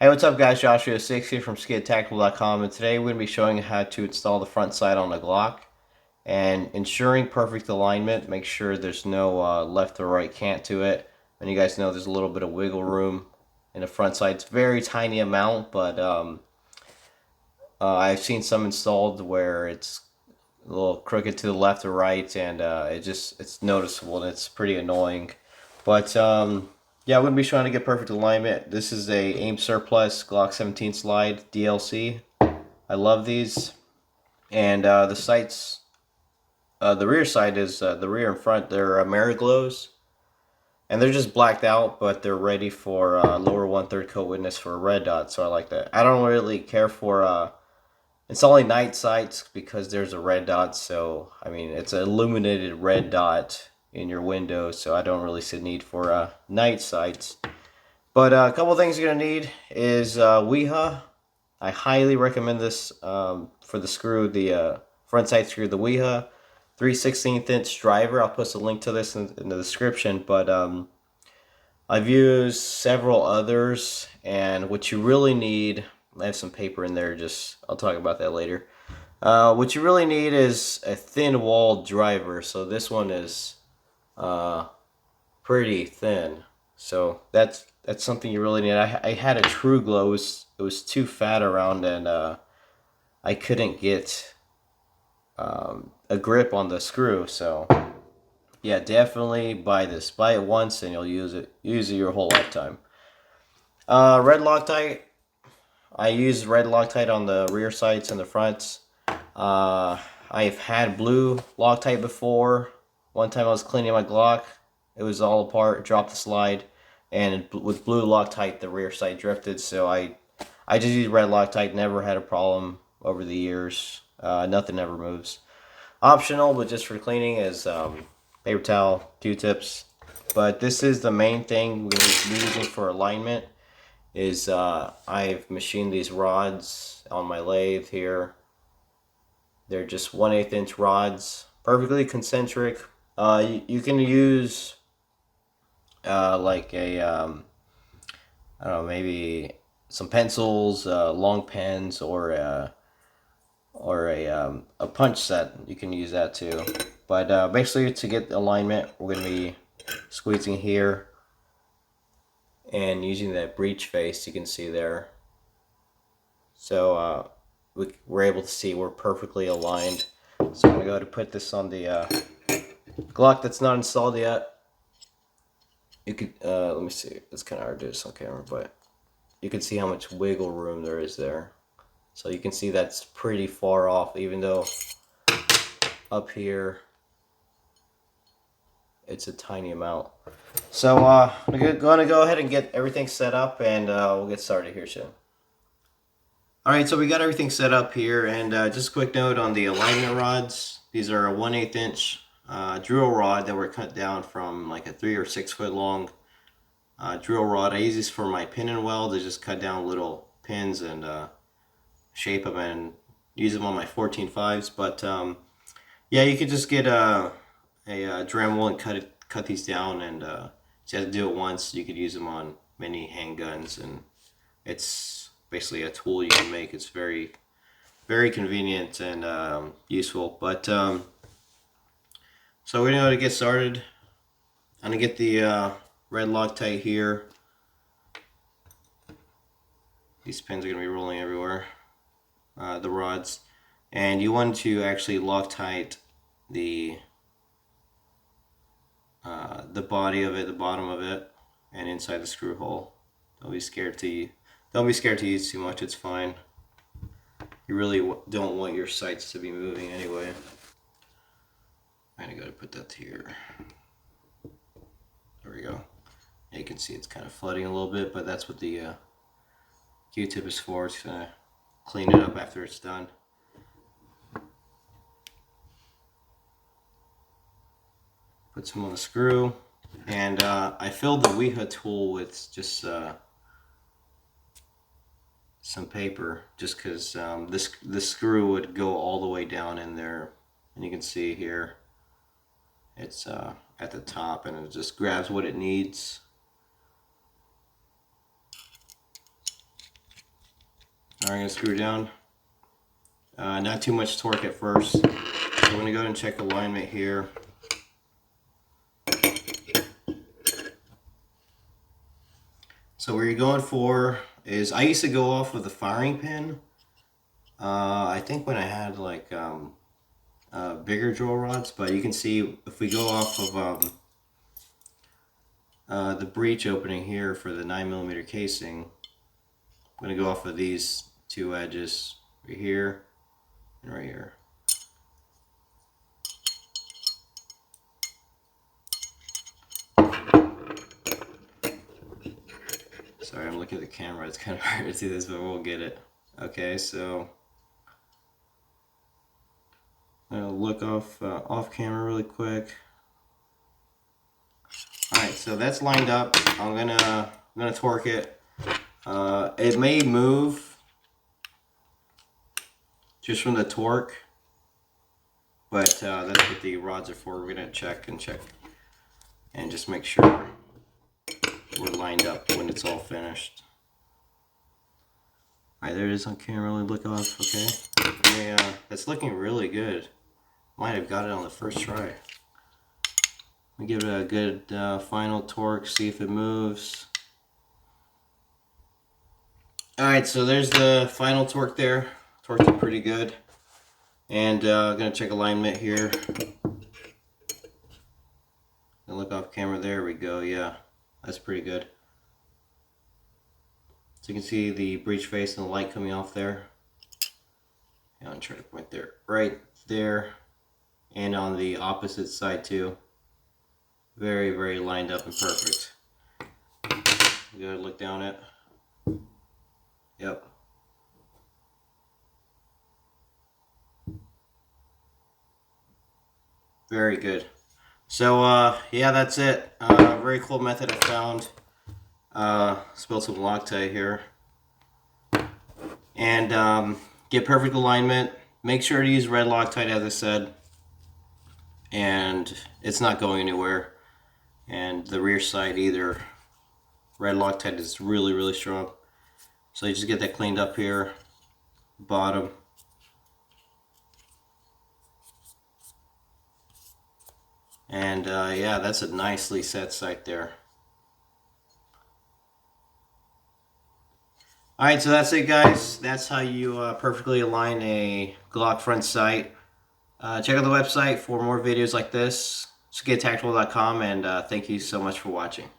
Hey, what's up guys? Joshua6 here from skidtactical.com, and today we're going to be showing you how to install the front sight on the Glock and ensuring perfect alignment. Make sure there's no left or right cant to it. And you guys know there's a little bit of wiggle room in the front sight. It's very tiny amount, but I've seen some installed where it's a little crooked to the left or right, and it's noticeable and it's pretty annoying. But yeah, I'm gonna be trying to get perfect alignment. This is a AIM Surplus Glock 17 slide DLC. I love these, and the sights, the rear sight is the rear and front. They're Mariglows, and they're just blacked out, but they're ready for lower 1/3 coat witness for a red dot. So I like that. I don't really care for it's only night sights because there's a red dot, so I mean it's an illuminated red dot in your window, so I don't really see the need for night sights. But a couple things you're gonna need is Wiha. I highly recommend this for the screw, the front sight screw, the Wiha 3/16" driver. I'll post a link to this in the description. But I've used several others, and what you really need, I have some paper in there, just I'll talk about that later. What you really need is a thin walled driver. So this one is pretty thin. So that's something you really need. I had a True Glow. It was too fat around, and I couldn't get a grip on the screw. So yeah, definitely buy this. Buy it once and you'll use it your whole lifetime. Red Loctite. I use red Loctite on the rear sights and the fronts. I've had blue Loctite before. One time I was cleaning my Glock. It was all apart, dropped the slide, and with blue Loctite the rear sight drifted. So I just used red Loctite. Never had a problem over the years. Nothing ever moves. Optional, but just for cleaning, is paper towel, Q-tips. But this is the main thing we're going to be using for alignment. Is I've machined these rods on my lathe here. They're just 1/8 inch rods, perfectly concentric. You can use like a I don't know, maybe some pencils, long pens, or a punch set. You can use that too. But basically, to get alignment, we're gonna be squeezing here and using that breech face you can see there. So we're able to see we're perfectly aligned. So I'm gonna go to put this on the Glock that's not installed yet. You could let me see. It's kind of hard to do this on camera, but you can see how much wiggle room there is there. So you can see that's pretty far off, even though up here it's a tiny amount. So I'm gonna go ahead and get everything set up, and we'll get started here soon. Alright, so we got everything set up here, and just a quick note on the alignment rods. These are a 1/8 inch drill rod that were cut down from like a 3 or 6 foot long drill rod. I use these for my pin and weld. I just cut down little pins and shape them and use them on my 14.5s. But yeah, you could just get a Dremel and cut these down, and you have to do it once. You could use them on many handguns, and it's basically a tool you can make. It's very, very convenient and useful. But so we're going to get started. I'm going to get the red Loctite here. These pins are going to be rolling everywhere. The rods. And you want to actually Loctite the body of it, the bottom of it, and inside the screw hole. Don't be scared to use too much. It's fine. You really don't want your sights to be moving anyway. I'm gonna go to put that here. There we go. You can see it's kind of flooding a little bit, but that's what the Q-tip is for. It's gonna clean it up after it's done. Put some on the screw, and I filled the Wiha tool with just some paper, just because this screw would go all the way down in there, and you can see here it's at the top, and it just grabs what it needs. I'm going to screw down. Not too much torque at first. So I'm going to go ahead and check alignment here. So what you're going for is, I used to go off with a firing pin. I think when I had like bigger drill rods, but you can see if we go off of the breech opening here for the 9mm casing, I'm going to go off of these two edges right here and right here. Sorry, I'm looking at the camera. It's kind of hard to see this, but we'll get it. Okay, so I'm gonna look off camera really quick. All right, so that's lined up. I'm gonna torque it. It may move just from the torque, but that's what the rods are for. We're gonna check and just make sure we're lined up when it's all finished. Alright, there it is on camera. Look off, okay? Yeah, that's looking really good. Might have got it on the first try. Let me give it a good final torque, see if it moves. Alright, so there's the final torque there. Torqued it pretty good. And I'm going to check alignment here. And look off camera, there we go, yeah. That's pretty good. So you can see the breech face and the light coming off there. And I'm trying to point there, right there, and on the opposite side too. Very, very lined up and perfect. You gotta look down it. Yep. Very good. So yeah, that's it. Very cool method I found. Spilled some Loctite here. And get perfect alignment. Make sure to use red Loctite, as I said. And it's not going anywhere. And the rear side either. Red Loctite is really, really strong. So you just get that cleaned up here. Bottom. And yeah, that's a nicely set sight there. Alright, so that's it, guys. That's how you perfectly align a Glock front sight. Check out the website for more videos like this. SkidTactical.com, and thank you so much for watching.